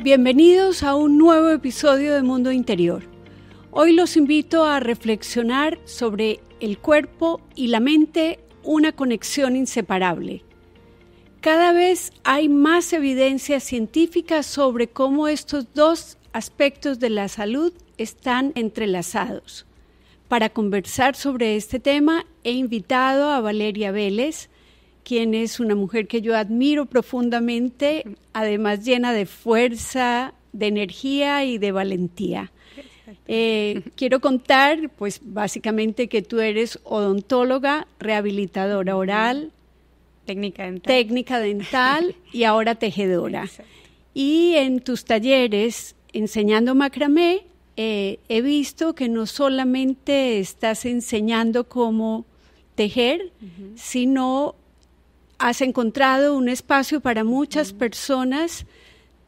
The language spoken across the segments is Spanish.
Bienvenidos a un nuevo episodio de Mundo Interior. Hoy los invito a reflexionar sobre el cuerpo y la mente, una conexión inseparable. Cada vez hay más evidencia científica sobre cómo estos dos aspectos de la salud están entrelazados. Para conversar sobre este tema he invitado a Valeria Vélez, quien es una mujer que yo admiro profundamente, además llena de fuerza, de energía y de valentía. Quiero contar, pues básicamente que tú eres odontóloga, rehabilitadora oral, técnica dental y ahora tejedora. Exacto. Y en tus talleres, enseñando macramé, he visto que no solamente estás enseñando cómo tejer, sino has encontrado un espacio para muchas personas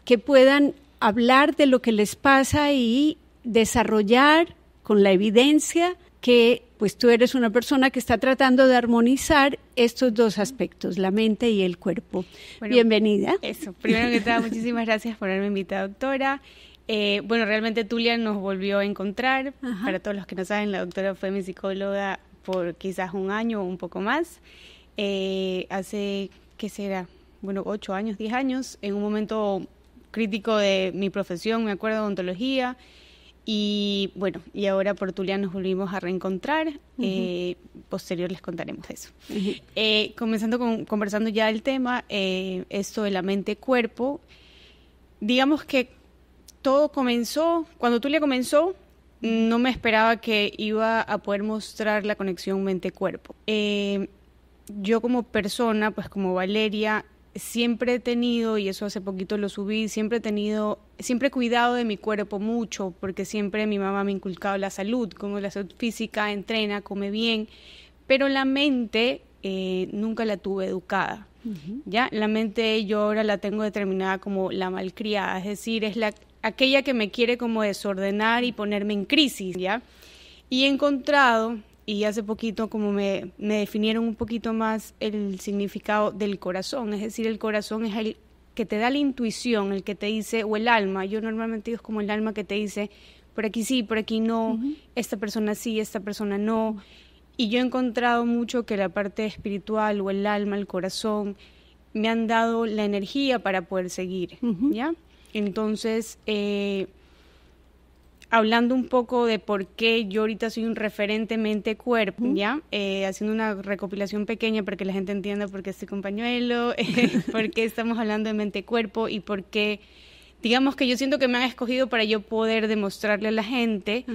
que puedan hablar de lo que les pasa y desarrollar con la evidencia que pues tú eres una persona que está tratando de armonizar estos dos aspectos, la mente y el cuerpo. Bueno, bienvenida. Eso, primero que todo, muchísimas gracias por haberme invitado, doctora. Realmente Tulia nos volvió a encontrar. Ajá. Para todos los que no saben, la doctora fue mi psicóloga por quizás un año o un poco más. Hace, ¿qué será? 8 años, 10 años, en un momento crítico de mi profesión, me acuerdo, de odontología, y ahora por Tulia nos volvimos a reencontrar. Posterior les contaremos eso. Conversando ya el tema, esto de la mente-cuerpo, digamos que todo comenzó, cuando Tulia comenzó, no me esperaba que iba a poder mostrar la conexión mente-cuerpo. Yo como persona, pues como Valeria, siempre he tenido, y eso hace poquito lo subí, siempre he cuidado de mi cuerpo mucho, porque siempre mi mamá me ha inculcado la salud, como la salud física, entrena, come bien, pero la mente nunca la tuve educada. ¿Ya? La mente yo ahora la tengo determinada como la malcriada, es decir, es aquella que me quiere como desordenar y ponerme en crisis, ¿ya? Y he encontrado, y hace poquito como me definieron un poquito más el significado del corazón, es decir, el corazón es el que te da la intuición, el que te dice, o el alma, yo normalmente digo es como el alma que te dice, por aquí sí, por aquí no, esta persona sí, esta persona no, y yo he encontrado mucho que la parte espiritual o el alma, el corazón, me han dado la energía para poder seguir, ¿ya? Entonces, hablando un poco de por qué yo ahorita soy un referente mente-cuerpo, ¿ya? Haciendo una recopilación pequeña para que la gente entienda por qué estoy con pañuelo, por qué estamos hablando de mente-cuerpo y por qué, digamos que yo siento que me han escogido para yo poder demostrarle a la gente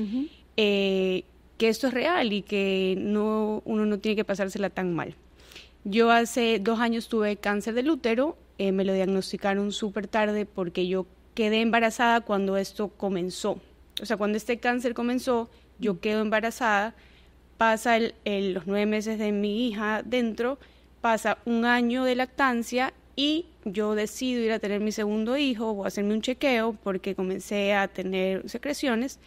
que esto es real y que uno no tiene que pasársela tan mal. Yo hace 2 años tuve cáncer del útero, me lo diagnosticaron súper tarde porque yo quedé embarazada cuando esto comenzó. O sea, cuando este cáncer comenzó, yo quedo embarazada, pasa los 9 meses de mi hija dentro, pasa 1 año de lactancia y yo decido ir a tener mi segundo hijo o hacerme un chequeo porque comencé a tener secreciones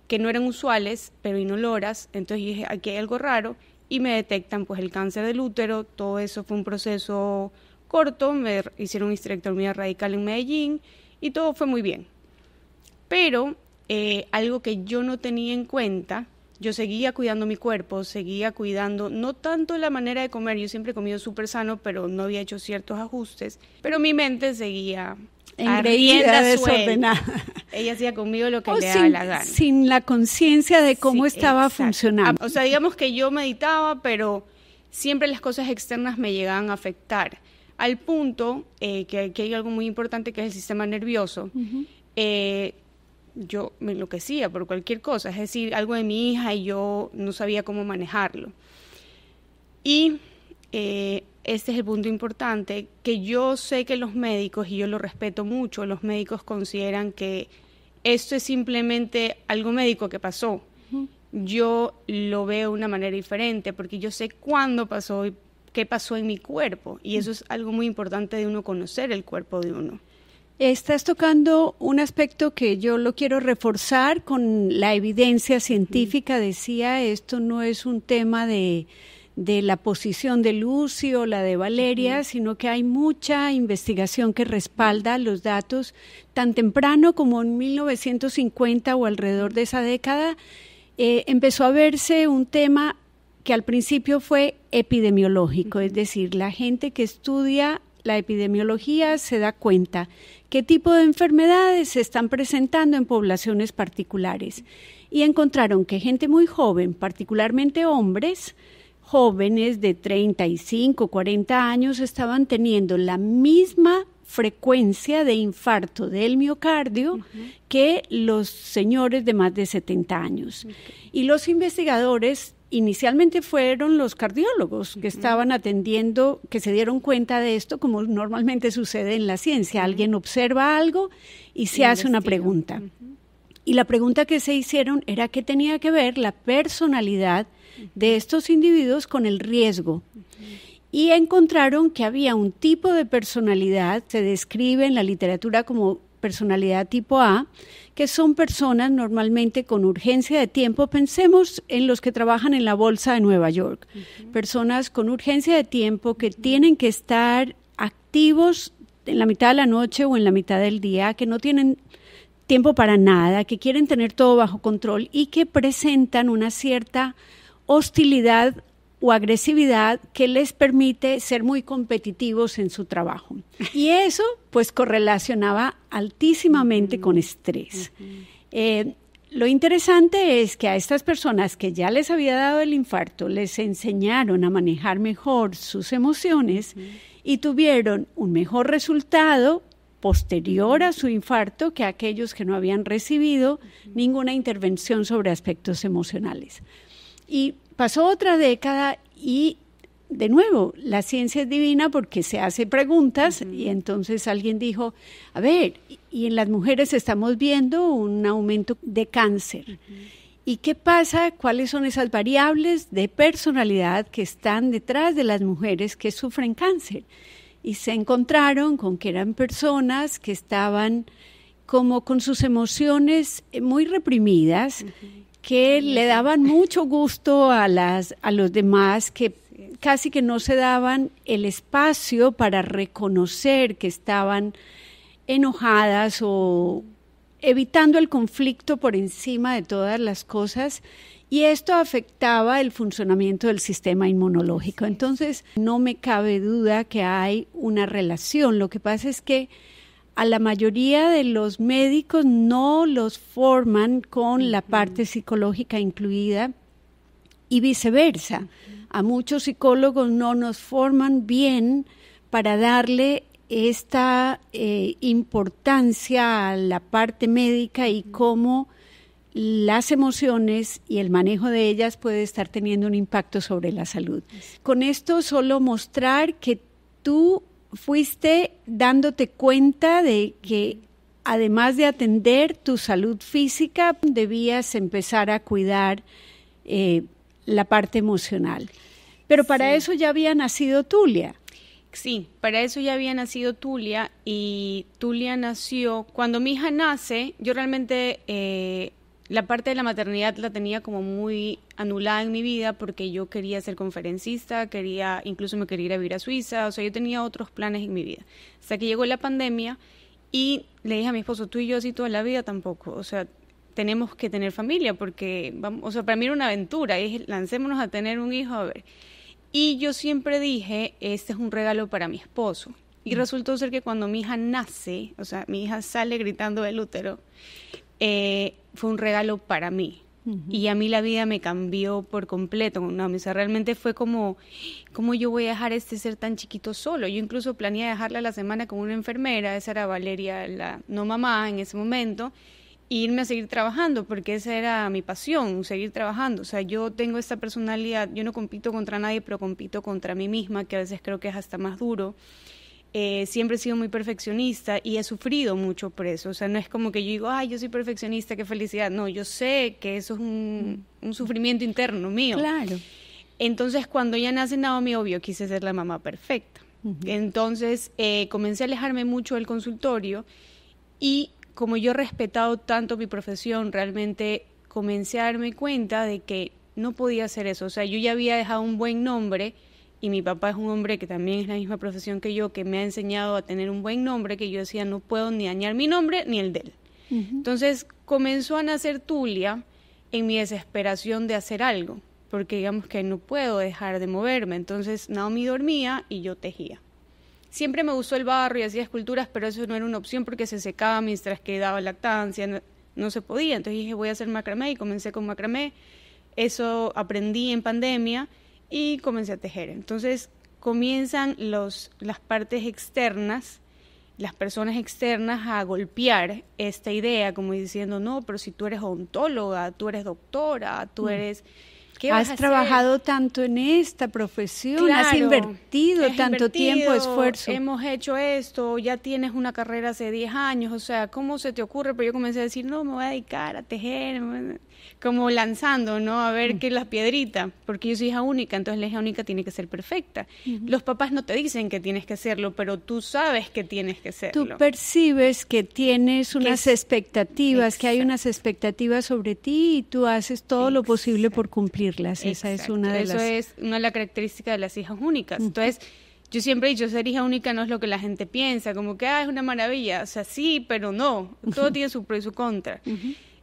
que no eran usuales, pero inoloras. Entonces dije, aquí hay algo raro y me detectan pues el cáncer del útero. Todo eso fue un proceso corto, me hicieron una histerectomía radical en Medellín y todo fue muy bien. Pero algo que yo no tenía en cuenta, yo seguía cuidando mi cuerpo, seguía cuidando no tanto la manera de comer, yo siempre he comido súper sano, pero no había hecho ciertos ajustes, pero mi mente seguía engreída, desordenada. Ella hacía conmigo lo que le daba la gana. Sin la conciencia de cómo estaba funcionando. O sea, digamos que yo meditaba, pero siempre las cosas externas me llegaban a afectar, al punto que hay algo muy importante que es el sistema nervioso. Yo me enloquecía por cualquier cosa, es decir, algo de mi hija y yo no sabía cómo manejarlo. Y este es el punto importante, que yo sé que los médicos, y yo lo respeto mucho, los médicos consideran que esto es simplemente algo médico que pasó. Yo lo veo de una manera diferente, porque yo sé cuándo pasó y qué pasó en mi cuerpo, y eso es algo muy importante de uno conocer el cuerpo de uno. Estás tocando un aspecto que yo lo quiero reforzar con la evidencia científica. Decía, esto no es un tema de de la posición de Lucy o la de Valeria, sino que hay mucha investigación que respalda los datos tan temprano como en 1950 o alrededor de esa década. Empezó a verse un tema que al principio fue epidemiológico, es decir, la gente que estudia la epidemiología se da cuenta qué tipo de enfermedades se están presentando en poblaciones particulares y encontraron que gente muy joven, particularmente hombres jóvenes de 35, 40 años, estaban teniendo la misma frecuencia de infarto del miocardio que los señores de más de 70 años. Y los investigadores inicialmente fueron los cardiólogos que estaban atendiendo, que se dieron cuenta de esto, como normalmente sucede en la ciencia. Alguien observa algo y se hace una pregunta. Y la pregunta que se hicieron era qué tenía que ver la personalidad de estos individuos con el riesgo. Y encontraron que había un tipo de personalidad, se describe en la literatura como personalidad tipo A, que son personas normalmente con urgencia de tiempo. Pensemos en los que trabajan en la Bolsa de Nueva York, personas con urgencia de tiempo que tienen que estar activos en la mitad de la noche o en la mitad del día, que no tienen tiempo para nada, que quieren tener todo bajo control y que presentan una cierta hostilidad o agresividad que les permite ser muy competitivos en su trabajo. Y eso pues correlacionaba altísimamente con estrés. Lo interesante es que a estas personas que ya les había dado el infarto les enseñaron a manejar mejor sus emociones y tuvieron un mejor resultado posterior a su infarto que aquellos que no habían recibido ninguna intervención sobre aspectos emocionales. Y pasó otra década y, de nuevo, la ciencia es divina porque se hace preguntas y entonces alguien dijo, a ver, y en las mujeres estamos viendo un aumento de cáncer. ¿Y qué pasa? ¿Cuáles son esas variables de personalidad que están detrás de las mujeres que sufren cáncer? Y se encontraron con que eran personas que estaban como con sus emociones muy reprimidas, que le daban mucho gusto a los demás, que casi que no se daban el espacio para reconocer que estaban enojadas o evitando el conflicto por encima de todas las cosas, y esto afectaba el funcionamiento del sistema inmunológico. Entonces, no me cabe duda que hay una relación. Lo que pasa es que a la mayoría de los médicos no los forman con la parte psicológica incluida y viceversa. A muchos psicólogos no nos forman bien para darle esta importancia a la parte médica y cómo las emociones y el manejo de ellas puede estar teniendo un impacto sobre la salud. Con esto solo mostrar que tú fuiste dándote cuenta de que además de atender tu salud física, debías empezar a cuidar la parte emocional. Pero para eso ya había nacido Tulia. Sí, para eso ya había nacido Tulia, y Tulia nació, cuando mi hija nace, yo realmente la parte de la maternidad la tenía como muy anulada en mi vida porque yo quería ser conferencista, incluso me quería ir a vivir a Suiza, o sea, yo tenía otros planes en mi vida. Hasta que llegó la pandemia y le dije a mi esposo, tú y yo así toda la vida tampoco, o sea, tenemos que tener familia porque, o sea, para mí era una aventura, y dije, lancémonos a tener un hijo, a ver. Y yo siempre dije, este es un regalo para mi esposo. Y resultó ser que cuando mi hija nace, o sea, mi hija sale gritando del útero, fue un regalo para mí. Y a mí la vida me cambió por completo, ¿no? O sea, realmente fue como, ¿cómo yo voy a dejar a este ser tan chiquito solo? Yo incluso planeé dejarla la semana con una enfermera, esa era Valeria, la no mamá en ese momento, e irme a seguir trabajando, porque esa era mi pasión, seguir trabajando. O sea, yo tengo esta personalidad, yo no compito contra nadie, pero compito contra mí misma, que a veces creo que es hasta más duro. Siempre he sido muy perfeccionista y he sufrido mucho por eso. O sea, no es como que yo digo, ay, yo soy perfeccionista, qué felicidad. No, yo sé que eso es un sufrimiento interno mío. Claro. Entonces, cuando ya nace Naomi, obvio, quise ser la mamá perfecta. Entonces, comencé a alejarme mucho del consultorio, y como yo he respetado tanto mi profesión, realmente comencé a darme cuenta de que no podía hacer eso. O sea, yo ya había dejado un buen nombre y mi papá es un hombre que también es la misma profesión que yo, que me ha enseñado a tener un buen nombre, que yo decía, no puedo ni dañar mi nombre ni el de él. Entonces comenzó a nacer Tulia en mi desesperación de hacer algo, porque digamos que no puedo dejar de moverme. Entonces Naomi dormía y yo tejía. Siempre me gustó el barro y hacía esculturas, pero eso no era una opción porque se secaba mientras que daba lactancia, no se podía. Entonces dije, voy a hacer macramé y comencé con macramé. Eso aprendí en pandemia y comencé a tejer. Entonces comienzan las partes externas, las personas externas a golpear esta idea, como diciendo, no, pero si tú eres odontóloga, tú eres doctora, tú eres... ¿Qué vas a hacer? Trabajado tanto en esta profesión, claro, has invertido tanto tiempo, esfuerzo. Hemos hecho esto, ya tienes una carrera hace 10 años, o sea, ¿cómo se te ocurre? Pero yo comencé a decir, no, me voy a dedicar a tejer, como lanzando, ¿no? A ver qué es la piedrita, porque yo soy hija única, entonces la hija única tiene que ser perfecta. Los papás no te dicen que tienes que hacerlo, pero tú sabes que tienes que hacerlo. Tú percibes que tienes unas expectativas, que hay unas expectativas sobre ti y tú haces todo lo posible por cumplirlas. Esa es una de Eso es una de las características de las hijas únicas. Entonces, yo siempre he dicho, ser hija única no es lo que la gente piensa, como que es una maravilla. O sea, sí, pero no. Todo tiene su pro y su contra.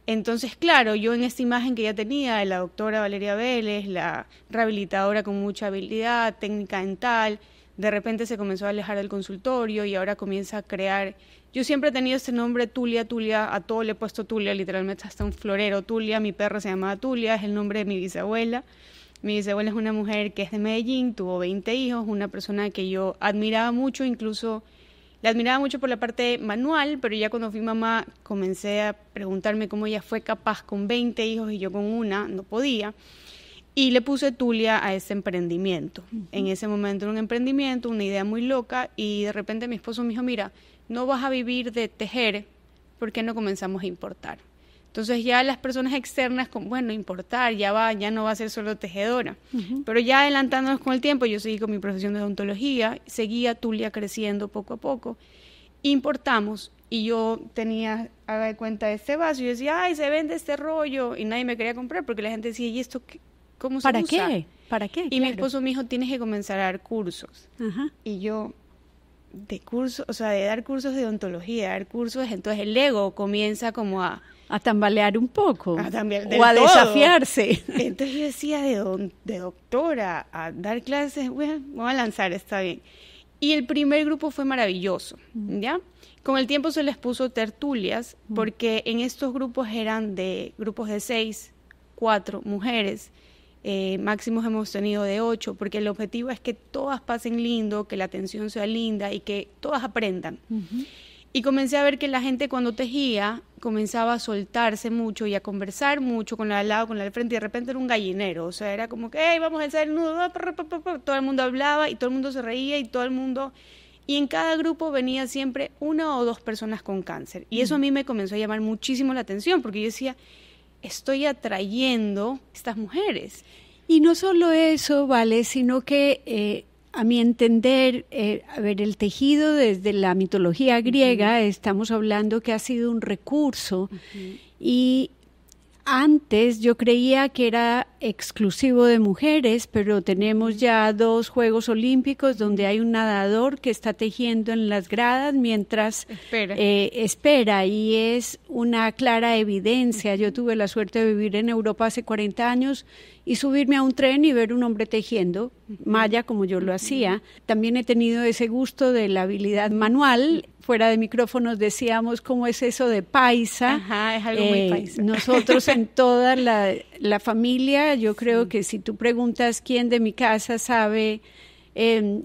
Entonces, claro, yo en esta imagen que ya tenía de la doctora Valeria Vélez, la rehabilitadora con mucha habilidad, técnica dental, de repente se comenzó a alejar del consultorio y ahora comienza a crear... Yo siempre he tenido este nombre Tulia, a todo le he puesto Tulia, literalmente hasta un florero Tulia, mi perra se llamaba Tulia, es el nombre de mi bisabuela. Mi bisabuela es una mujer que es de Medellín, tuvo 20 hijos, una persona que yo admiraba mucho, incluso... La admiraba mucho por la parte manual, pero ya cuando fui mamá comencé a preguntarme cómo ella fue capaz con 20 hijos y yo con una, no podía. Y le puse Tulia a ese emprendimiento. En ese momento era un emprendimiento, una idea muy loca, y de repente mi esposo me dijo, mira, no vas a vivir de tejer, ¿por qué no comenzamos a importar? Entonces ya las personas externas, bueno, importar, ya no va a ser solo tejedora. Pero ya adelantándonos con el tiempo, yo seguí con mi profesión de odontología, seguía Tulia creciendo poco a poco. Importamos y yo tenía, haga de cuenta, este vaso y yo decía, ay, se vende este rollo y nadie me quería comprar porque la gente decía, ¿y esto cómo se usa? ¿Para qué? Y mi esposo me dijo, tienes que comenzar a dar cursos. Y yo... de cursos, o sea, de dar cursos de odontología, dar cursos, entonces el ego comienza como a tambalear un poco, o a todo. Desafiarse. Entonces yo decía, de doctora a dar clases, bueno, vamos a lanzar, está bien. Y el primer grupo fue maravilloso, ¿ya? Con el tiempo se les puso tertulias, porque en estos grupos eran grupos de 6, 4 mujeres, máximos hemos tenido de 8, porque el objetivo es que todas pasen lindo, que la atención sea linda y que todas aprendan. Y comencé a ver que la gente cuando tejía comenzaba a soltarse mucho y a conversar mucho con la de al lado, con la del frente, y de repente era un gallinero, o sea, era como que, hey, vamos a hacer el nudo, todo el mundo hablaba y todo el mundo se reía y todo el mundo... Y en cada grupo venía siempre 1 o 2 personas con cáncer. Y eso a mí me comenzó a llamar muchísimo la atención, porque yo decía, estoy atrayendo estas mujeres. Y no solo eso, Vale, sino que a mi entender, el tejido desde la mitología griega, estamos hablando que ha sido un recurso y antes yo creía que era exclusivo de mujeres, pero tenemos ya 2 Juegos Olímpicos donde hay un nadador que está tejiendo en las gradas mientras espera y es una clara evidencia. Yo tuve la suerte de vivir en Europa hace 40 años y subirme a un tren y ver un hombre tejiendo malla como yo lo hacía. También he tenido ese gusto de la habilidad manual. Fuera de micrófonos decíamos cómo es eso de paisa. Ajá, es algo muy paisa. Nosotros en toda la familia, yo creo que si tú preguntas quién de mi casa sabe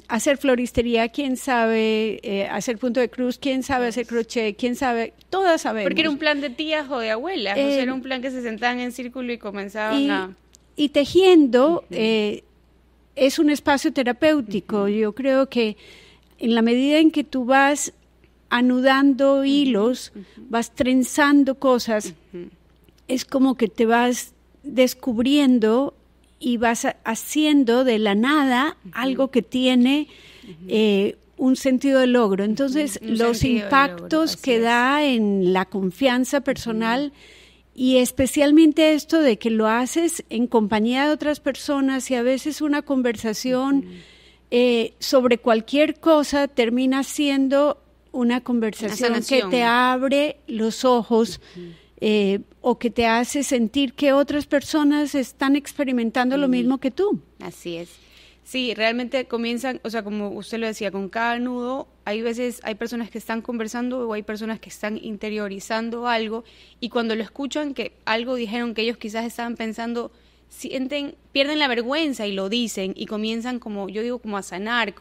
hacer floristería, quién sabe hacer punto de cruz, quién sabe hacer crochet, quién sabe, todas sabemos. Porque era un plan de tías o de abuelas, o sea, era un plan que se sentaban en círculo y comenzaban Y tejiendo es un espacio terapéutico. Yo creo que en la medida en que tú vas anudando hilos, vas trenzando cosas, es como que te vas descubriendo y vas haciendo de la nada algo que tiene un sentido de logro. Entonces, los impactos que da en la confianza personal Y especialmente esto de que lo haces en compañía de otras personas y a veces una conversación sobre cualquier cosa termina siendo una conversación que te abre los ojos o que te hace sentir que otras personas están experimentando lo mismo que tú. Así es. Sí, realmente comienzan, o sea, como usted lo decía, con cada nudo, hay veces, hay personas que están conversando o hay personas que están interiorizando algo y cuando lo escuchan, que algo dijeron que ellos quizás estaban pensando, pierden la vergüenza y lo dicen y comienzan como, yo digo, como a sanar,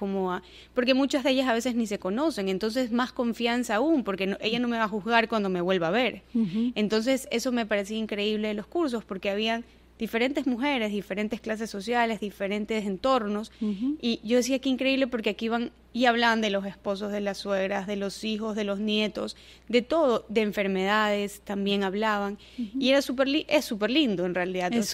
porque muchas de ellas a veces ni se conocen, entonces más confianza aún, porque ella no me va a juzgar cuando me vuelva a ver. Uh-huh. Entonces eso me parecía increíble de los cursos, porque habían diferentes mujeres, diferentes clases sociales, diferentes entornos, uh-huh. Y yo decía que increíble porque aquí iban y hablaban de los esposos, de las suegras, de los hijos, de los nietos, de todo, de enfermedades también hablaban, uh-huh. Y era es súper lindo en realidad, es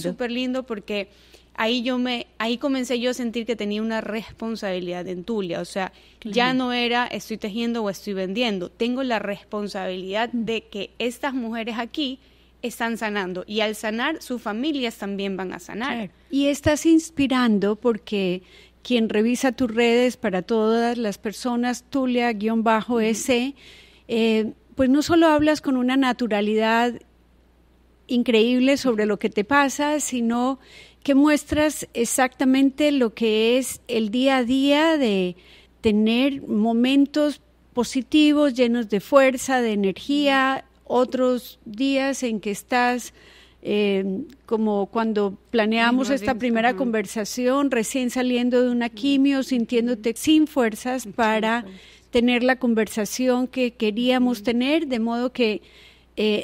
súper lindo porque ahí comencé yo a sentir que tenía una responsabilidad en Tulia, o sea, uh-huh. Ya no era estoy tejiendo o estoy vendiendo, tengo la responsabilidad uh-huh. de que estas mujeres aquí están sanando y al sanar sus familias también van a sanar. Claro. Y estás inspirando porque quien revisa tus redes para todas las personas, Tulia_EC, pues no solo hablas con una naturalidad increíble sobre lo que te pasa, sino que muestras exactamente lo que es el día a día de tener momentos positivos, llenos de fuerza, de energía, otros días en que estás, como cuando planeamos esta primera conversación, recién saliendo de una quimio, sintiéndote sin fuerzas para tener la conversación que queríamos tener, de modo que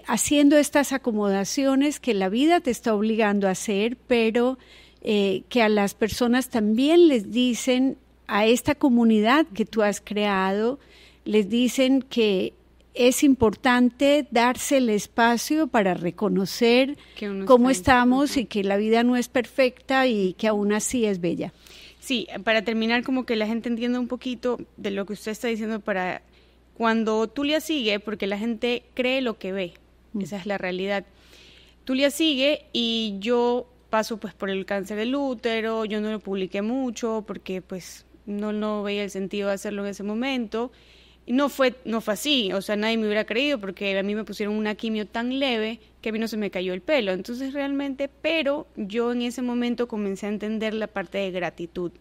haciendo estas acomodaciones que la vida te está obligando a hacer, pero que a las personas también les dicen, a esta comunidad que tú has creado, les dicen que es importante darse el espacio para reconocer cómo estamos y que la vida no es perfecta y que aún así es bella. Sí, para terminar, como que la gente entienda un poquito de lo que usted está diciendo, para cuando Tulia sigue, porque la gente cree lo que ve, esa es la realidad. Tulia sigue y yo paso pues por el cáncer del útero, yo no lo publiqué mucho porque pues no veía el sentido de hacerlo en ese momento. No fue así, o sea, nadie me hubiera creído porque a mí me pusieron una quimio tan leve que a mí no se me cayó el pelo. Entonces realmente, pero yo en ese momento comencé a entender la parte de gratitud.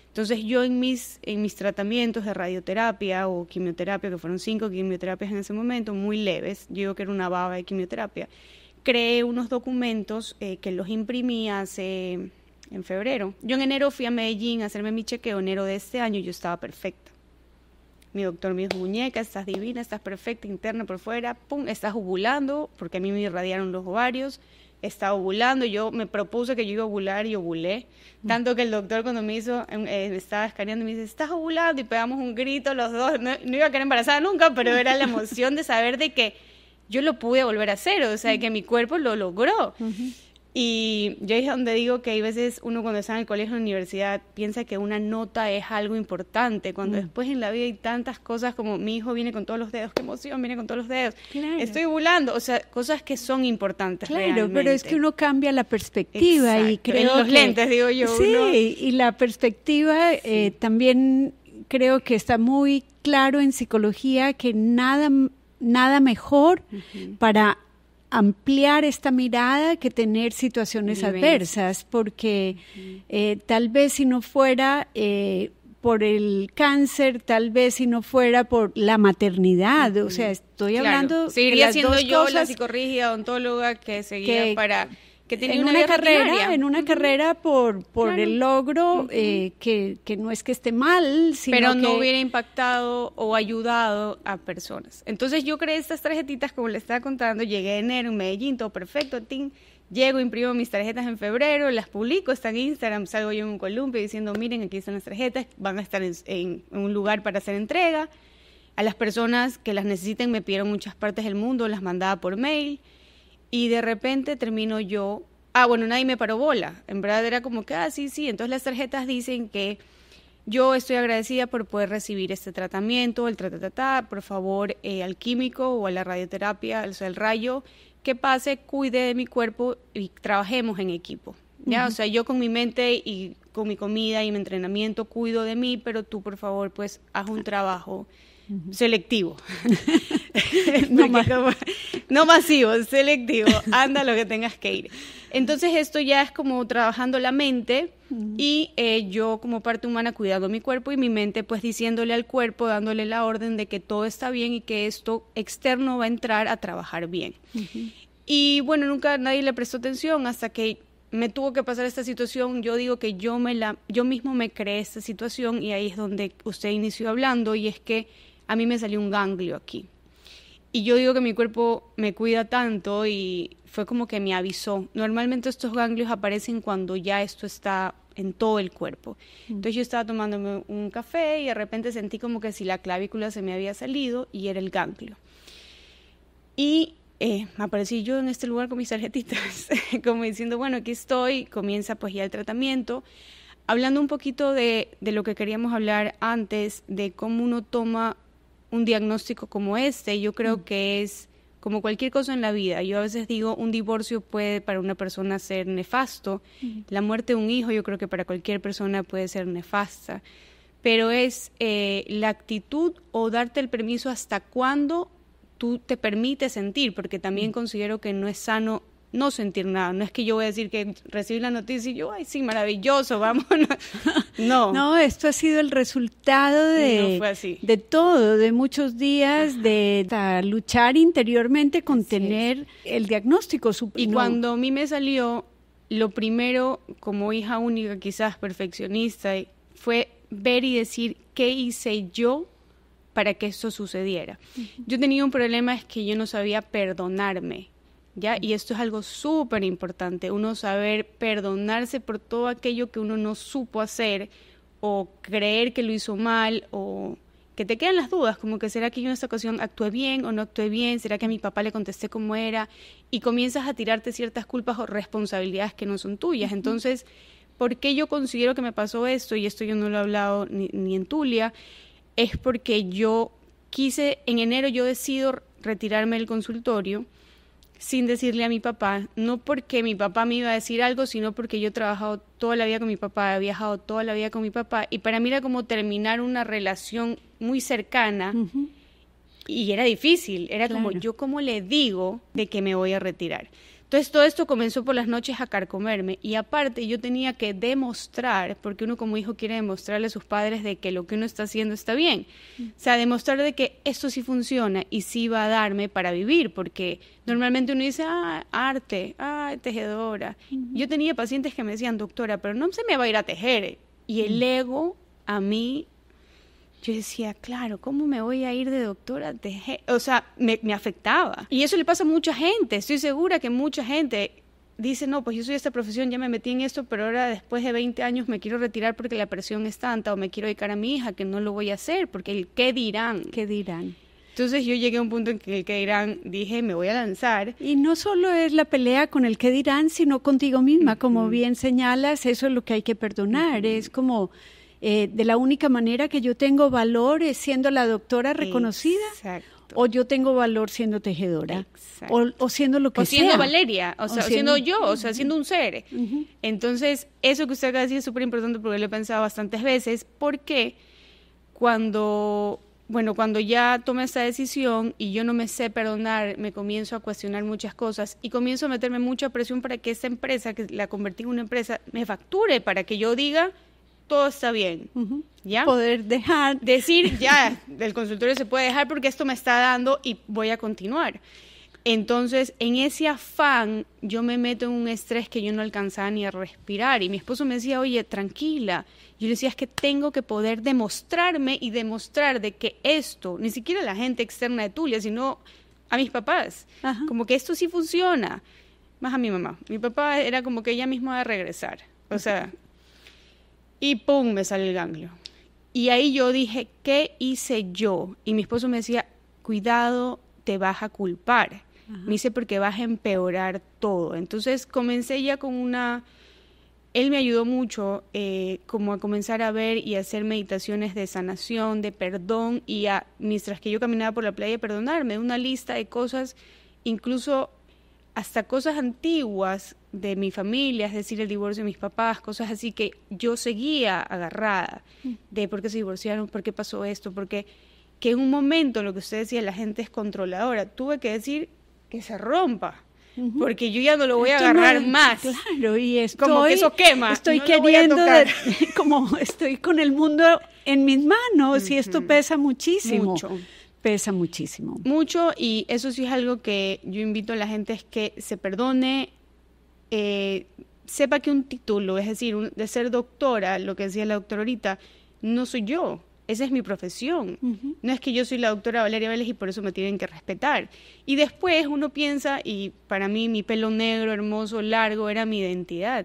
Entonces yo en mis tratamientos de radioterapia o quimioterapia, que fueron 5 quimioterapias en ese momento, muy leves, yo digo que era una baba de quimioterapia, creé unos documentos que los imprimí en febrero. Yo en enero fui a Medellín a hacerme mi chequeo, enero de este año, yo estaba perfecta. Mi doctor me dijo, muñeca, estás divina, estás perfecta, interna por fuera, pum, estás ovulando, porque a mí me irradiaron los ovarios, estaba ovulando, yo me propuse que yo iba a ovular y ovulé, tanto que el doctor cuando me estaba escaneando me dice, estás ovulando, y pegamos un grito los dos, no iba a quedar embarazada nunca, pero era la emoción de saber de que yo lo pude volver a hacer, o sea, de que mi cuerpo lo logró. Uh-huh. Y yo es donde digo que hay veces uno cuando está en el colegio o en la universidad piensa que una nota es algo importante, cuando después en la vida hay tantas cosas como mi hijo viene con todos los dedos, qué emoción, viene con todos los dedos, claro. Estoy ovulando, o sea, cosas que son importantes. Claro, realmente. Pero es que uno cambia la perspectiva. Exacto. Y creo en los lentes, digo yo. Sí, y la perspectiva también creo que está muy claro en psicología que nada mejor para ampliar esta mirada que tener situaciones adversas, porque tal vez si no fuera por el cáncer, tal vez si no fuera por la maternidad, o sea, estoy hablando seguiría de las siendo dos yo cosas, la psicorrígida odontóloga que seguía que tenía en una carrera por claro. El logro que no es que esté mal, sino pero no que hubiera impactado o ayudado a personas. Entonces yo creé estas tarjetitas, como le estaba contando, llegué en enero en Medellín, todo perfecto, llego, imprimo mis tarjetas en febrero, las publico, están en Instagram, salgo yo en un columpio diciendo, miren, aquí están las tarjetas, van a estar en un lugar para hacer entrega. A las personas que las necesiten me pidieron muchas partes del mundo, las mandaba por mail. Y de repente termino yo, nadie me paró bola, en verdad era como que, sí, entonces las tarjetas dicen que yo estoy agradecida por poder recibir este tratamiento, por favor, al químico o a la radioterapia, o sea, el rayo, que pase, cuide de mi cuerpo y trabajemos en equipo, ¿ya? O sea, yo con mi mente y con mi comida y mi entrenamiento cuido de mí, pero tú, por favor, pues, haz un trabajo selectivo. No masivo, selectivo. Anda lo que tengas que ir. Entonces, esto ya es como trabajando la mente y yo como parte humana cuidando mi cuerpo y mi mente, pues, diciéndole al cuerpo, dándole la orden de que todo está bien y que esto externo va a entrar a trabajar bien. Y, bueno, nunca nadie le prestó atención hasta que me tuvo que pasar esta situación. Yo digo que yo mismo me creé esta situación y ahí es donde usted inició hablando, y es que a mí me salió un ganglio aquí. Y yo digo que mi cuerpo me cuida tanto y fue como que me avisó. Normalmente estos ganglios aparecen cuando ya esto está en todo el cuerpo. Entonces yo estaba tomándome un café y de repente sentí como que si la clavícula se me había salido y era el ganglio. Y aparecí yo en este lugar con mis tarjetitas, como diciendo, bueno, aquí estoy, comienza pues ya el tratamiento. Hablando un poquito de lo que queríamos hablar antes, de cómo uno toma un diagnóstico como este, yo creo que es como cualquier cosa en la vida. Yo a veces digo, un divorcio puede para una persona ser nefasto, la muerte de un hijo yo creo que para cualquier persona puede ser nefasta, pero es la actitud o darte el permiso hasta cuándo tú te permites sentir, porque también considero que no es sano no sentir nada. No es que yo voy a decir que recibí la noticia y yo, ay, sí, maravilloso, vámonos. No. No, esto ha sido el resultado No fue así. de todo, de muchos días, de luchar interiormente con tener el diagnóstico. Y cuando a mí me salió, lo primero, como hija única, quizás perfeccionista, fue ver y decir, ¿qué hice yo para que esto sucediera? Yo tenía un problema, es que yo no sabía perdonarme, ¿ya? Y esto es algo súper importante, uno saber perdonarse por todo aquello que uno no supo hacer, o creer que lo hizo mal, o que te quedan las dudas, como que ¿será que yo en esta ocasión actué bien o no actué bien? ¿Será que a mi papá le contesté como era? Y comienzas a tirarte ciertas culpas o responsabilidades que no son tuyas. Entonces, ¿por qué yo considero que me pasó esto? Y esto yo no lo he hablado ni en Tulia, es porque yo quise, en enero yo decido retirarme del consultorio sin decirle a mi papá, no porque mi papá me iba a decir algo, sino porque yo he trabajado toda la vida con mi papá, he viajado toda la vida con mi papá, y para mí era como terminar una relación muy cercana, y era difícil, era como, yo cómo le digo de que me voy a retirar. Entonces todo esto comenzó por las noches a carcomerme, y aparte yo tenía que demostrar, porque uno como hijo quiere demostrarle a sus padres de que lo que uno está haciendo está bien, o sea, demostrar de que esto sí funciona y sí va a darme para vivir, porque normalmente uno dice, arte, tejedora. Yo tenía pacientes que me decían, doctora, pero no se me va a ir a tejer, y el ego a mí, yo decía, claro, ¿cómo me voy a ir de doctora? O sea, me afectaba. Y eso le pasa a mucha gente. Estoy segura que mucha gente dice, no, pues yo soy de esta profesión, ya me metí en esto, pero ahora después de 20 años me quiero retirar porque la presión es tanta, o me quiero dedicar a mi hija, que no lo voy a hacer, porque el qué dirán. ¿Qué dirán? Entonces yo llegué a un punto en que el qué dirán, dije, me voy a lanzar. Y no solo es la pelea con el qué dirán, sino contigo misma, como bien señalas, eso es lo que hay que perdonar, es como... de la única manera que yo tengo valor es siendo la doctora reconocida. Exacto. O yo tengo valor siendo tejedora. O siendo lo que sea. O siendo Valeria, o sea, siendo yo, o sea, siendo un ser. Entonces, eso que usted acaba de decir es súper importante porque lo he pensado bastantes veces, porque cuando ya tomé esta decisión y yo no me sé perdonar, me comienzo a cuestionar muchas cosas y comienzo a meterme mucha presión para que esta empresa, que la convertí en una empresa, me facture, para que yo diga... todo está bien, ¿ya? Poder decir, ya, el consultorio se puede dejar porque esto me está dando y voy a continuar. Entonces, en ese afán, yo me meto en un estrés que yo no alcanzaba ni a respirar. Y mi esposo me decía, oye, tranquila. Yo le decía, es que tengo que poder demostrarme y demostrar de que esto, ni siquiera la gente externa de Tulia, sino a mis papás, como que esto sí funciona. Más a mi mamá. Mi papá era como que ella misma va a regresar. O sea... Y ¡pum!, me sale el ganglio. Y ahí yo dije, ¿qué hice yo? Y mi esposo me decía, cuidado, te vas a culpar. Me dice, porque vas a empeorar todo. Entonces comencé ya con una él me ayudó mucho como a comenzar a ver y hacer meditaciones de sanación, de perdón, y mientras que yo caminaba por la playa, perdonarme, una lista de cosas, incluso hasta cosas antiguas de mi familia, es decir, el divorcio de mis papás, cosas así que yo seguía agarrada de por qué se divorciaron, por qué pasó esto, porque que en un momento, lo que usted decía, la gente es controladora, tuve que decir que se rompa. Porque yo ya no lo voy a agarrar más. Claro, y como que eso quema. Estoy queriendo, como estoy con el mundo en mis manos, y esto pesa muchísimo. Pesa muchísimo. Mucho, y eso sí es algo que yo invito a la gente, es que se perdone, sepa que un título, es decir, de ser doctora, lo que decía la doctora ahorita, no soy yo. Esa es mi profesión. No es que yo soy la doctora Valeria Vélez y por eso me tienen que respetar. Y después uno piensa, y para mí mi pelo negro, hermoso, largo, era mi identidad.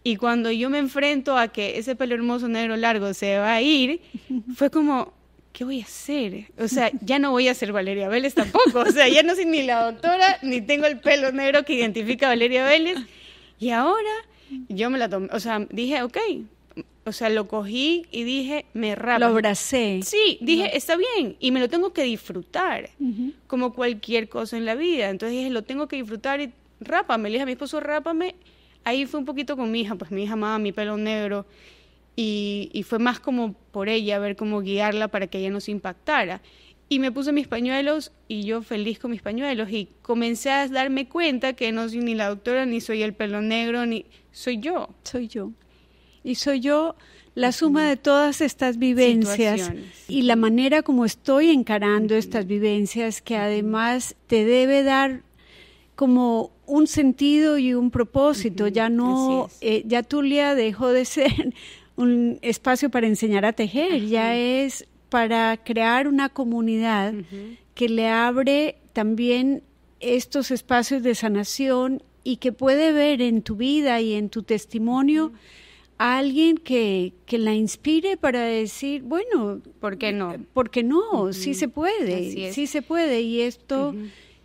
Y cuando yo me enfrento a que ese pelo hermoso, negro, largo se va a ir, fue como, ¿qué voy a hacer? O sea, ya no voy a ser Valeria Vélez tampoco. O sea, ya no soy ni la doctora, ni tengo el pelo negro que identifica a Valeria Vélez. Y ahora yo me la tomé, o sea, dije, ok. O sea, lo cogí y dije, me rapa. Lo abracé. Sí, dije, está bien, y me lo tengo que disfrutar, como cualquier cosa en la vida. Entonces dije, lo tengo que disfrutar y rápame. Le dije a mi esposo, rápame. Ahí fue un poquito con mi hija, pues mi hija amaba mi pelo negro, y fue más como por ella, ver cómo guiarla para que ella no se impactara. Y me puse mis pañuelos, y yo feliz con mis pañuelos, y comencé a darme cuenta que no soy ni la doctora, ni soy el pelo negro, ni soy yo. Soy yo. Y soy yo la suma de todas estas vivencias y la manera como estoy encarando estas vivencias, que además te debe dar como un sentido y un propósito. Ya no, ya Tulia dejó de ser un espacio para enseñar a tejer, ya es para crear una comunidad que le abre también estos espacios de sanación, y que puede ver en tu vida y en tu testimonio a alguien que la inspire para decir, bueno, ¿por qué no? Porque no, sí se puede, sí se puede, y esto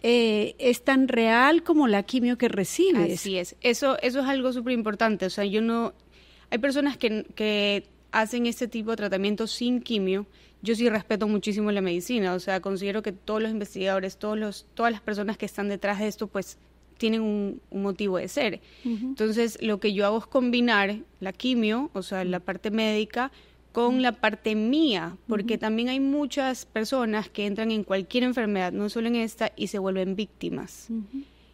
es tan real como la quimio que recibes. Así es, eso es algo súper importante. O sea, hay personas que hacen este tipo de tratamiento sin quimio. Yo sí respeto muchísimo la medicina, o sea, considero que todos los investigadores, todas las personas que están detrás de esto, pues tienen un motivo de ser. Entonces, lo que yo hago es combinar la quimio, o sea, la parte médica, con la parte mía, porque también hay muchas personas que entran en cualquier enfermedad, no solo en esta, y se vuelven víctimas.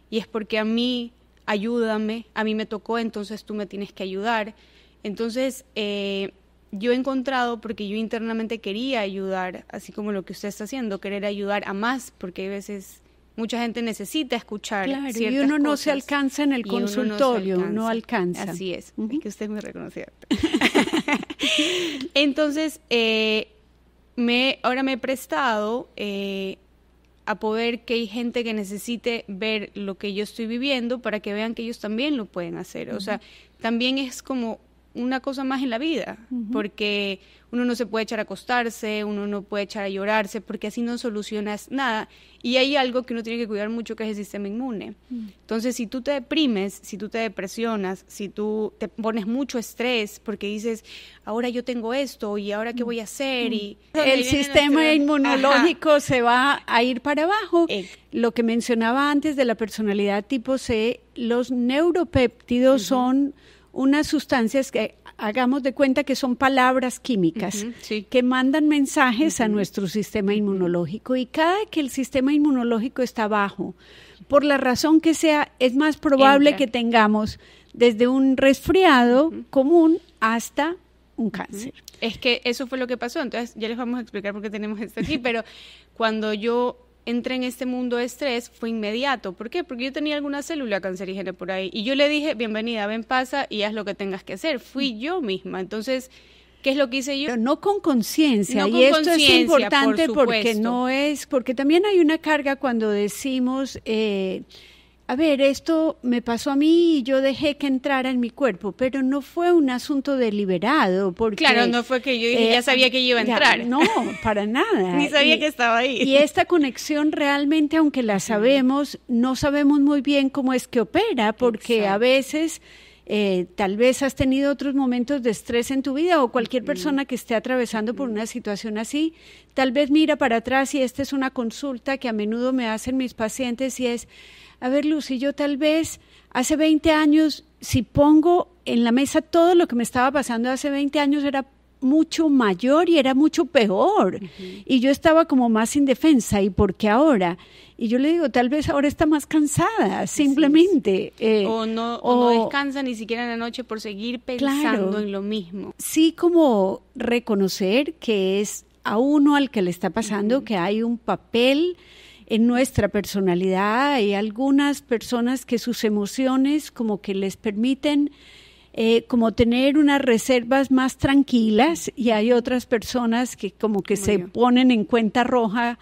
Y es porque a mí, ayúdame, a mí me tocó, entonces tú me tienes que ayudar. Entonces, yo he encontrado, porque yo internamente quería ayudar, así como lo que usted está haciendo, querer ayudar a más, porque a veces mucha gente necesita escuchar ciertas y uno no cosas, se alcanza en el consultorio, no alcanza. Así es, es que usted es muy reconocida. Entonces, ahora me he prestado a poder que hay gente que necesite ver lo que yo estoy viviendo para que vean que ellos también lo pueden hacer. O sea, también es como una cosa más en la vida, porque uno no se puede echar a acostarse, uno no puede echar a llorarse, porque así no solucionas nada. Y hay algo que uno tiene que cuidar mucho, que es el sistema inmune. Entonces, si tú te deprimes, si tú te depresionas, si tú te pones mucho estrés, porque dices, ahora yo tengo esto, y ahora qué voy a hacer, y el sistema inmunológico se va a ir para abajo. Lo que mencionaba antes de la personalidad tipo C, los neuropéptidos son unas sustancias que hagamos de cuenta que son palabras químicas que mandan mensajes a nuestro sistema inmunológico, y cada que el sistema inmunológico está bajo, por la razón que sea, es más probable que tengamos desde un resfriado común hasta un cáncer. Es que eso fue lo que pasó. Entonces ya les vamos a explicar por qué tenemos esto aquí, pero cuando yo entré en este mundo de estrés fue inmediato. ¿Por qué? Porque yo tenía alguna célula cancerígena por ahí, y yo le dije, bienvenida, ven, pasa y haz lo que tengas que hacer. Fui yo misma. Entonces, ¿qué es lo que hice yo? Pero no con conciencia, y esto es importante porque también hay una carga cuando decimos, a ver, esto me pasó a mí y yo dejé que entrara en mi cuerpo, pero no fue un asunto deliberado. Porque, claro, no fue que yo dije, ya sabía que iba a entrar. No, para nada. Ni sabía que estaba ahí. Y esta conexión realmente, aunque la sabemos, no sabemos muy bien cómo es que opera, porque a veces Tal vez has tenido otros momentos de estrés en tu vida, o cualquier persona que esté atravesando por una situación así, tal vez mira para atrás, y esta es una consulta que a menudo me hacen mis pacientes, y es, a ver, Lucy, yo tal vez hace 20 años, si pongo en la mesa todo lo que me estaba pasando hace 20 años, era mucho mayor y era mucho peor. Y yo estaba como más indefensa. ¿Y por qué ahora? Y yo le digo, tal vez ahora está más cansada, simplemente. O no descansa ni siquiera en la noche por seguir pensando en lo mismo. Sí, como reconocer que es a uno al que le está pasando, que hay un papel en nuestra personalidad. Hay algunas personas que sus emociones como que les permiten como tener unas reservas más tranquilas, y hay otras personas que como que se ponen en cuenta roja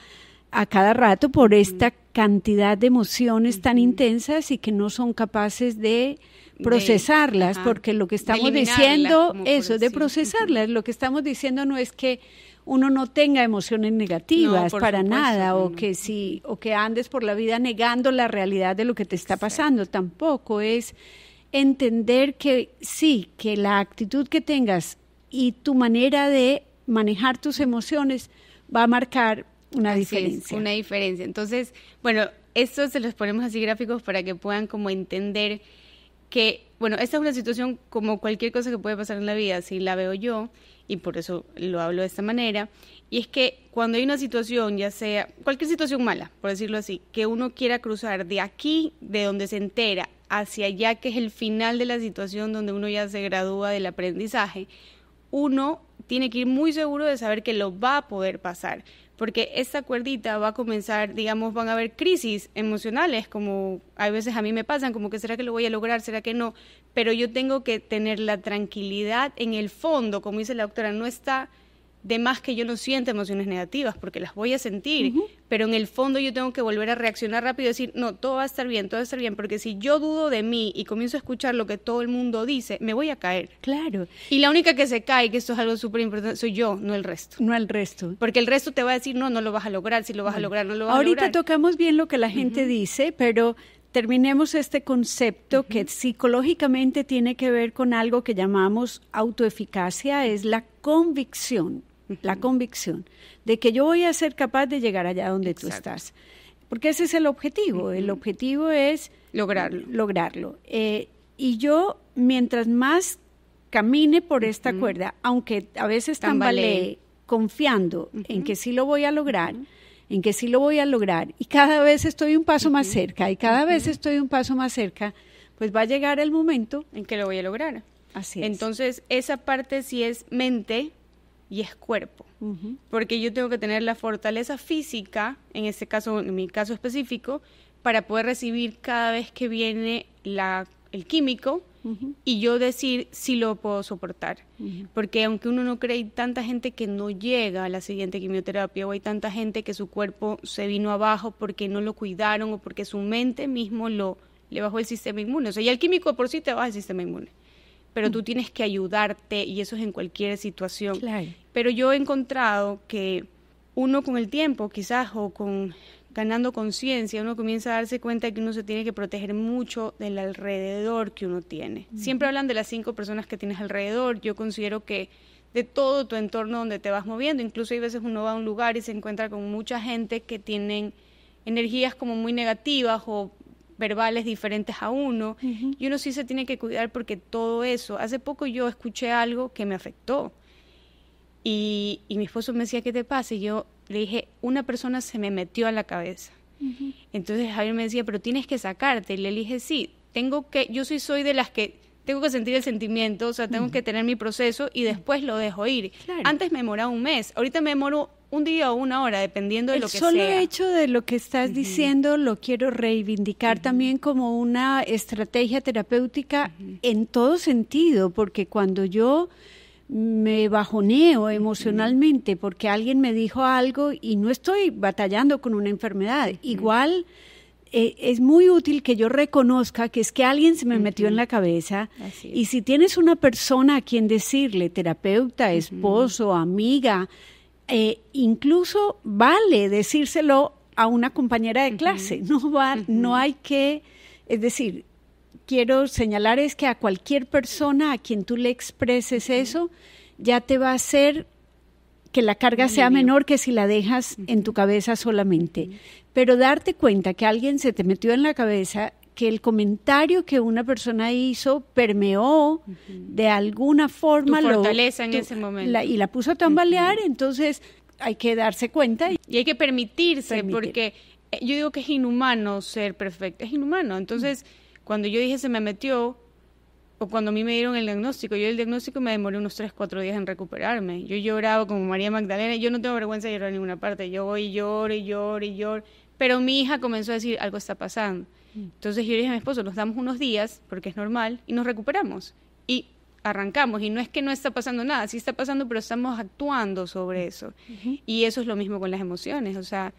a cada rato por esta cantidad de emociones tan intensas y que no son capaces de procesarlas, porque lo que estamos diciendo, eso, de procesarlas, lo que estamos diciendo no es que uno no tenga emociones negativas, para nada, o que andes por la vida negando la realidad de lo que te está pasando, tampoco es entender que sí, que la actitud que tengas y tu manera de manejar tus emociones va a marcar una diferencia. Una diferencia. Entonces, bueno, esto se los ponemos así gráficos para que puedan como entender que, bueno, esta es una situación como cualquier cosa que puede pasar en la vida, así la veo yo, y por eso lo hablo de esta manera, y es que cuando hay una situación, ya sea cualquier situación mala, por decirlo así, que uno quiera cruzar de aquí, de donde se entera, hacia allá, que es el final de la situación donde uno ya se gradúa del aprendizaje, uno tiene que ir muy seguro de saber que lo va a poder pasar, porque esta cuerdita va a comenzar, digamos, van a haber crisis emocionales, como a veces a mí me pasan, como que ¿será que lo voy a lograr? ¿Será que no? Pero yo tengo que tener la tranquilidad en el fondo, como dice la doctora, no está de más que yo no sienta emociones negativas, porque las voy a sentir, pero en el fondo yo tengo que volver a reaccionar rápido y decir, no, todo va a estar bien, porque si yo dudo de mí y comienzo a escuchar lo que todo el mundo dice, me voy a caer. Claro. Y la única que se cae, que esto es algo súper importante, soy yo, no el resto. No el resto. Porque el resto te va a decir, no lo vas a lograr, si lo vas a lograr, no lo vas a lograr. Ahorita tocamos bien lo que la gente dice, pero terminemos este concepto que psicológicamente tiene que ver con algo que llamamos autoeficacia, es la convicción. La convicción de que yo voy a ser capaz de llegar allá donde tú estás. Porque ese es el objetivo. El objetivo es lograrlo. Y yo, mientras más camine por esta cuerda, aunque a veces tambalee, confiando en que sí lo voy a lograr, y cada vez estoy un paso más cerca, pues va a llegar el momento en que lo voy a lograr. Así es. Entonces, esa parte sí es mente y es cuerpo, porque yo tengo que tener la fortaleza física, en este caso, en mi caso específico, para poder recibir cada vez que viene el químico y yo decir si lo puedo soportar, porque aunque uno no cree, hay tanta gente que no llega a la siguiente quimioterapia, o hay tanta gente que su cuerpo se vino abajo porque no lo cuidaron o porque su mente mismo le bajó el sistema inmune. O sea, ya el químico por sí te baja el sistema inmune, pero tú tienes que ayudarte, y eso es en cualquier situación. Claro. Pero yo he encontrado que uno con el tiempo, quizás, o ganando conciencia, uno comienza a darse cuenta de que uno se tiene que proteger mucho del alrededor que uno tiene. Siempre hablan de las 5 personas que tienes alrededor. Yo considero que de todo tu entorno donde te vas moviendo, incluso hay veces uno va a un lugar y se encuentra con mucha gente que tienen energías como muy negativas o verbales diferentes a uno, y uno sí se tiene que cuidar, porque todo eso, hace poco yo escuché algo que me afectó, y mi esposo me decía, ¿qué te pasa? Y yo le dije, una persona se me metió a la cabeza. Entonces Javier me decía, pero tienes que sacarte, y le dije, sí, yo soy de las que tengo que sentir el sentimiento, o sea, tengo que tener mi proceso y después lo dejo ir. Claro. Antes me demoraba un mes, ahorita me demoro un día o una hora, dependiendo de lo que sea. El solo hecho de lo que estás diciendo lo quiero reivindicar también como una estrategia terapéutica en todo sentido, porque cuando yo me bajoneo emocionalmente porque alguien me dijo algo y no estoy batallando con una enfermedad, igual es muy útil que yo reconozca que es que alguien se me metió en la cabeza, y si tienes una persona a quien decirle, terapeuta, esposo, amiga, incluso vale decírselo a una compañera de clase, no hay que, es decir, quiero señalar es que a cualquier persona a quien tú le expreses eso, ya te va a hacer que la carga sea menor que si la dejas en tu cabeza solamente. Pero darte cuenta que alguien se te metió en la cabeza, que el comentario que una persona hizo permeó de alguna forma tu fortaleza en ese momento. Y la puso a tambalear, entonces hay que darse cuenta. Y hay que permitirse, porque yo digo que es inhumano ser perfecto, es inhumano. Entonces, cuando yo dije se me metió, o cuando a mí me dieron el diagnóstico, el diagnóstico me demoré unos 3-4 días en recuperarme. Yo lloraba como María Magdalena, yo no tengo vergüenza de llorar en ninguna parte, yo voy y lloro, pero mi hija comenzó a decir, algo está pasando. Entonces yo le dije a mi esposo, nos damos unos días, porque es normal, y nos recuperamos, y arrancamos, y no es que no está pasando nada, sí está pasando, pero estamos actuando sobre eso, y eso es lo mismo con las emociones, o sea,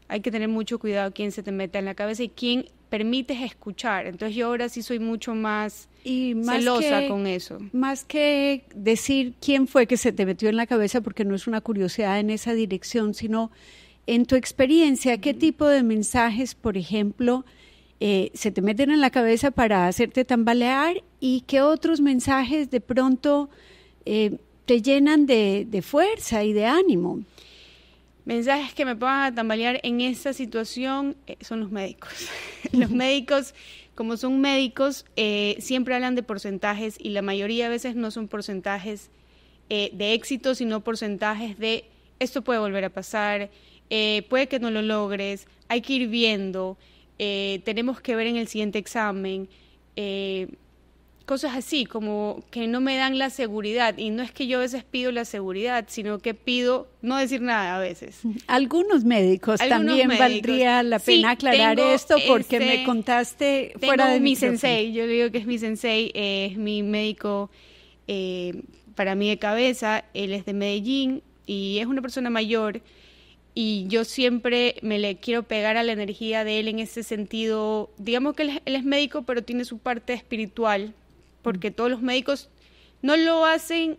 hay que tener mucho cuidado quién se te mete en la cabeza y quién permites escuchar. Entonces yo ahora sí soy mucho más celosa con eso. Más que decir quién fue que se te metió en la cabeza, porque no es una curiosidad en esa dirección, sino en tu experiencia, ¿qué tipo de mensajes, por ejemplo, se te meten en la cabeza para hacerte tambalear y qué otros mensajes de pronto te llenan de fuerza y de ánimo? Mensajes que me pongan a tambalear en esa situación son los médicos. Los médicos, como son médicos, siempre hablan de porcentajes y la mayoría de veces no son porcentajes de éxito, sino porcentajes de esto puede volver a pasar, puede que no lo logres, hay que ir viendo, tenemos que ver en el siguiente examen, cosas así, como que no me dan la seguridad. Y no es que yo a veces pido la seguridad, sino que pido no decir nada a veces. Algunos médicos también valdría la pena aclarar esto, porque me contaste fuera de mi sensei, yo le digo que es mi sensei, es mi médico para mí de cabeza, él es de Medellín y es una persona mayor. Y yo siempre me le quiero pegar a la energía de él en ese sentido. Digamos que él es médico, pero tiene su parte espiritual, porque todos los médicos no lo hacen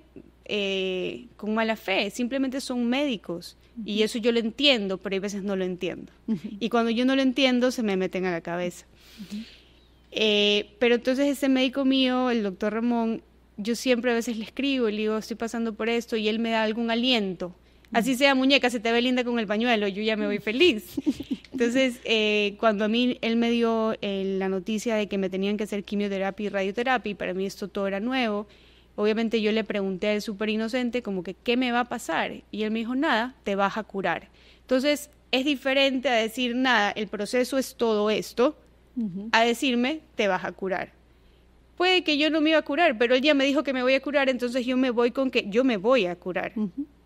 con mala fe, simplemente son médicos. Y eso yo lo entiendo, pero hay veces no lo entiendo. Y cuando yo no lo entiendo, se me meten a la cabeza. Pero entonces ese médico mío, el doctor Ramón, yo siempre a veces le escribo y le digo, estoy pasando por esto, y él me da algún aliento. Así sea, muñeca, se te ve linda con el pañuelo, yo ya me voy feliz. Entonces, cuando a mí él me dio la noticia de que me tenían que hacer quimioterapia y radioterapia, y para mí esto todo era nuevo, obviamente yo le pregunté a él súper inocente, como que, ¿qué me va a pasar? Y él me dijo, nada, te vas a curar. Entonces, es diferente a decir, nada, el proceso es todo esto, a decirme, te vas a curar. Puede que yo no me iba a curar, pero él ya me dijo que me voy a curar, entonces yo me voy con que yo me voy a curar.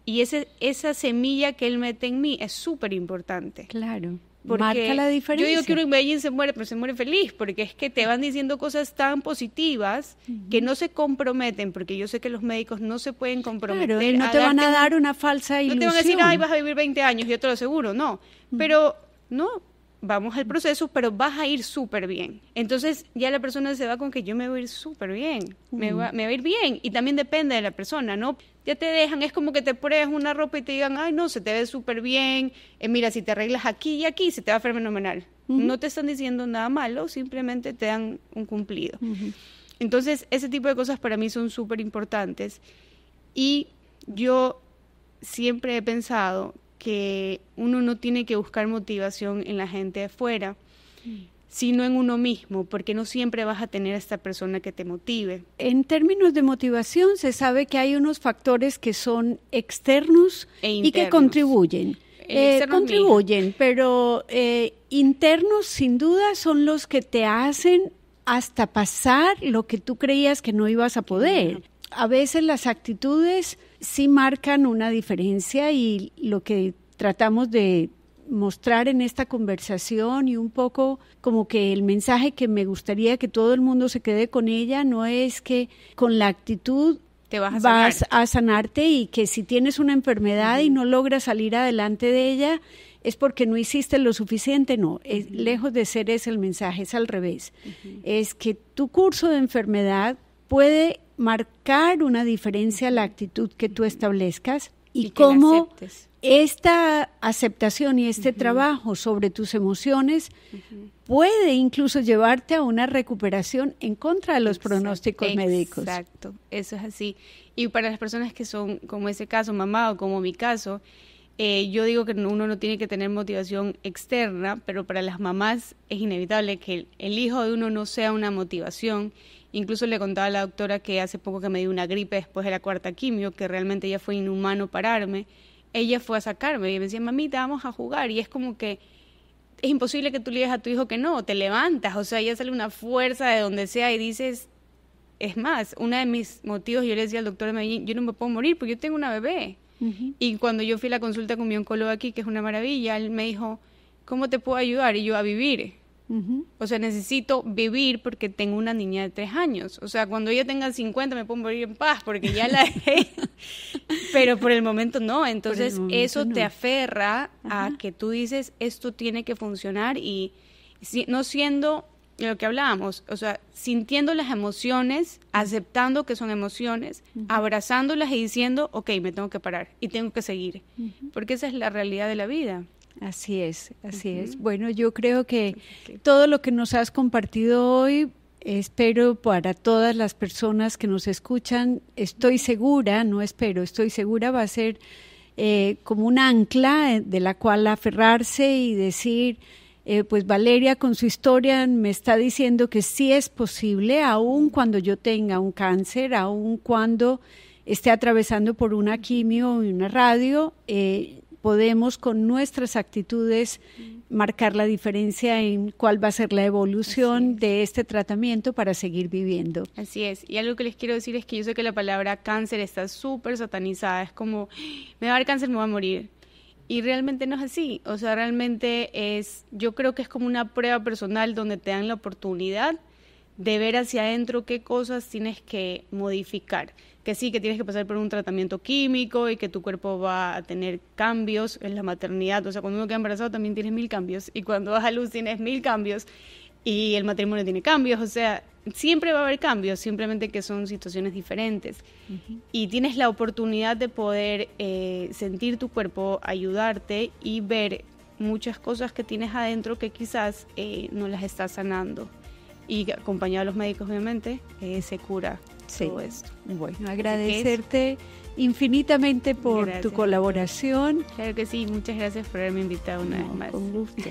Y esa semilla que él mete en mí es súper importante. Claro, marca la diferencia. Yo digo que uno en Medellín se muere, pero se muere feliz, porque es que te van diciendo cosas tan positivas que no se comprometen, porque yo sé que los médicos no se pueden comprometer. Claro, y no te van a dar una falsa ilusión. No te van a decir, ay, vas a vivir 20 años, yo te lo aseguro, no. Pero no, vamos al proceso, pero vas a ir súper bien. Entonces ya la persona se va con que yo me voy a ir súper bien, me va a ir bien, y también depende de la persona, ¿no? Ya te dejan, es como que te pruebes una ropa y te digan, ay no, se te ve súper bien, mira, si te arreglas aquí y aquí, se te va a ver fenomenal. No te están diciendo nada malo, simplemente te dan un cumplido. Entonces ese tipo de cosas para mí son súper importantes, y yo siempre he pensado que uno no tiene que buscar motivación en la gente de afuera, sino en uno mismo, porque no siempre vas a tener a esta persona que te motive. En términos de motivación, se sabe que hay unos factores que son externos y que contribuyen. Contribuyen, pero internos sin duda son los que te hacen hasta pasar lo que tú creías que no ibas a poder. A veces las actitudes sí marcan una diferencia, y lo que tratamos de mostrar en esta conversación, y un poco como que el mensaje que me gustaría que todo el mundo se quede con ella, no es que con la actitud te vas a sanarte, y que si tienes una enfermedad y no logras salir adelante de ella es porque no hiciste lo suficiente. No, lejos de ser ese el mensaje, es al revés. Es que tu curso de enfermedad puede marcar una diferencia la actitud que tú establezcas y cómo esta aceptación y este trabajo sobre tus emociones puede incluso llevarte a una recuperación en contra de los pronósticos médicos. Exacto, eso es así. Y para las personas que son como ese caso, mamá, o como mi caso, yo digo que uno no tiene que tener motivación externa, pero para las mamás es inevitable que el hijo de uno no sea una motivación. Incluso le contaba a la doctora que hace poco que me dio una gripe después de la 4ª quimio, que realmente ya fue inhumano pararme. Ella fue a sacarme y me decía, mamita, vamos a jugar. Y es como que es imposible que tú le digas a tu hijo que no, te levantas, o sea, ya sale una fuerza de donde sea y dices, es más, uno de mis motivos, yo le decía al doctor de Medellín, yo no me puedo morir porque yo tengo una bebé. Y cuando yo fui a la consulta con mi oncólogo aquí, que es una maravilla, él me dijo, ¿cómo te puedo ayudar? Y yo, a vivir. O sea, necesito vivir porque tengo una niña de 3 años. O sea, cuando ella tenga 50 me puedo morir en paz porque ya la dejé. Pero por el momento no. Entonces eso te aferra a que tú dices, esto tiene que funcionar y no siendo lo que hablábamos, o sea, sintiendo las emociones, aceptando que son emociones, abrazándolas y diciendo, ok, me tengo que parar y tengo que seguir, porque esa es la realidad de la vida. Así es, así es. Bueno, yo creo que todo lo que nos has compartido hoy, espero para todas las personas que nos escuchan, estoy segura va a ser como un ancla de la cual aferrarse y decir, pues Valeria con su historia me está diciendo que sí es posible, aun cuando yo tenga un cáncer, aun cuando esté atravesando por una quimio y una radio, podemos con nuestras actitudes marcar la diferencia en cuál va a ser la evolución de este tratamiento para seguir viviendo. Así es, y algo que les quiero decir es que yo sé que la palabra cáncer está súper satanizada, es como, me va a dar cáncer, me voy a morir. Y realmente no es así, o sea, realmente yo creo que es como una prueba personal donde te dan la oportunidad de ver hacia adentro qué cosas tienes que modificar. Que sí, que tienes que pasar por un tratamiento químico y que tu cuerpo va a tener cambios en la maternidad. O sea, cuando uno queda embarazado también tienes 1000 cambios y cuando vas a luz tienes 1000 cambios y el matrimonio tiene cambios. O sea, siempre va a haber cambios, simplemente que son situaciones diferentes. Y tienes la oportunidad de poder sentir tu cuerpo, ayudarte y ver muchas cosas que tienes adentro que quizás no las estás sanando. Y acompañado a los médicos, obviamente, se cura todo esto. Bueno, agradecerte infinitamente por tu colaboración. Claro que sí, muchas gracias por haberme invitado una vez más. Con gusto.